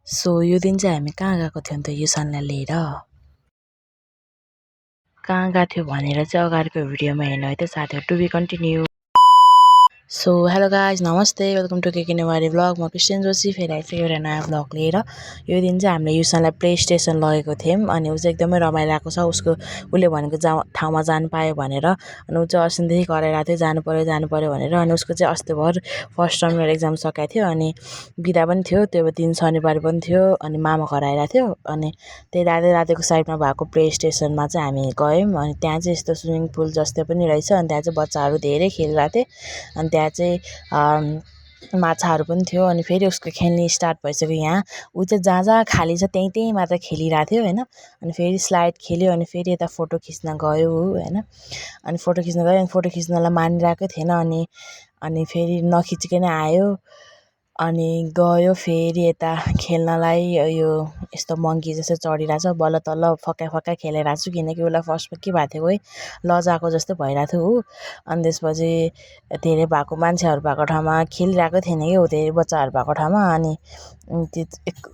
So यो दिन चाहिँ हामी कहाँ गएको थियौँ त युसनलाई लिएर कहाँ गएको थियो भनेर चाहिँ अगाडिको भिडियोमा हेर्नु है त साथीहरू to be continue. So hello guys नमस्ते welcome to KK Newari blog. म क्रिस्टियन जोशी फेरि आइसक्यो एउटा नयाँ ब्लग लिएर। यो दिन चाहिँ हामीले युसनलाई प्ले स्टेसन लगेको थियौँ अनि ऊ चाहिँ एकदमै रमाइलो आएको छ। उसले भनेको ठाउँमा जानु पायो भनेर अनि ऊ चाहिँ अस्तिदेखि कराइरहेको थियो जानु पऱ्यो भनेर। अनि उसको चाहिँ अस्ति भर फर्स्ट टर्मिनल एक्जाम सकाएको थियो अनि बिदा पनि थियो, त्यो दिन शनिबार पनि थियो अनि मामा घर आइरहेको थियो। अनि त्यही रातेको साइडमा भएको प्ले स्टेसनमा चाहिँ हामी गयौँ अनि त्यहाँ चाहिँ यस्तो स्विमिङ पुल जस्तै पनि रहेछ अनि त्यहाँ चाहिँ बच्चाहरू धेरै खेलिरहेको थिए अनि त्यहाँ चाहिँ माछाहरू पनि थियो। अनि फेरि उसको खेल्ने स्टार्ट भइसक्यो। यहाँ ऊ चाहिँ जहाँ खाली छ त्यहीँ मात्र खेलिरहेको थियो होइन। अनि फेरि स्लाइड खेल्यो अनि फेरि यता फोटो खिच्न गयो होइन। अनि फोटो खिच्न गयो अनि फोटो खिच्नलाई मानिरहेकै थिएन अनि फेरि नखिचिकन आयो अनि गयो फेरि यता खेल्नलाई। यो यस्तो मङ्की जस्तो चढिरहेको छ, बल्ल तल्ल फक्का खेलिरहेको छु किनकि उसलाई फर्स्टमा के भएको थियो है लजाएको जस्तो भइरहेको थियो ऊ। अनि त्यसपछि धेरै भएको मान्छेहरू भएको ठाउँमा खेलिरहेको थिएन कि ऊ, धेरै बच्चाहरू भएको ठाउँमा। अनि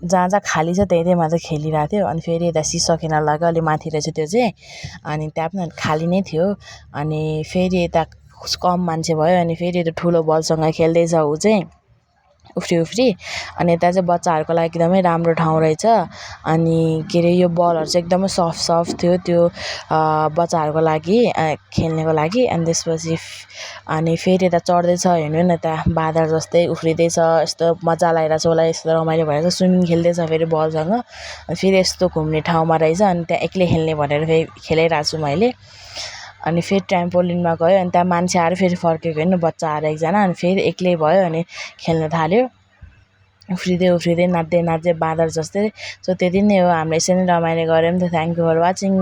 जहाँ खाली छ त्यहीँ मात्र खेलिरहेको थियो। अनि फेरि यता सिसा किनार लाग्यो, अलि माथि रहेछ त्यो चाहिँ अनि त्यहाँ पनि खाली नै थियो। अनि फेरि यता कम मान्छे भयो अनि फेरि यता ठुलो बलसँग खेल्दैछ ऊ चाहिँ उफ्री अनि यता चाहिँ बच्चाहरूको लागि एकदमै राम्रो ठाउँ रहेछ। अनि के अरे यो बलहरू चाहिँ एकदमै सफ्ट थियो त्यो बच्चाहरूको लागि खेल्नको लागि। अनि त्यसपछि अनि फेरि यता चढ्दैछ हेर्नु न, यता बादल जस्तै उफ्रिँदैछ, यस्तो मजा लागिरहेको छ उसलाई, यस्तो रमाइलो भइरहेको छ। स्विमिङ खेल्दैछ फेरि बलसँग अनि फेरि यस्तो घुम्ने ठाउँमा रहेछ अनि त्यहाँ एक्लै खेल्ने भनेर फेरि खेलाइरहेको छु मैले। अनि फेरि ट्राम्पोलिनमा गयो अनि त्यहाँ मान्छे आएर फेरि फर्केको हेर्नु, बच्चा आएर एकजना अनि फेरि एक्लै भयो अनि खेल्न थाल्यो उफ्रिँदै नाच्दै बाँदर जस्तै। सो त्यति नै हो, हामीले यसरी नै रमाइलो गऱ्यौँ। Thank you for watching.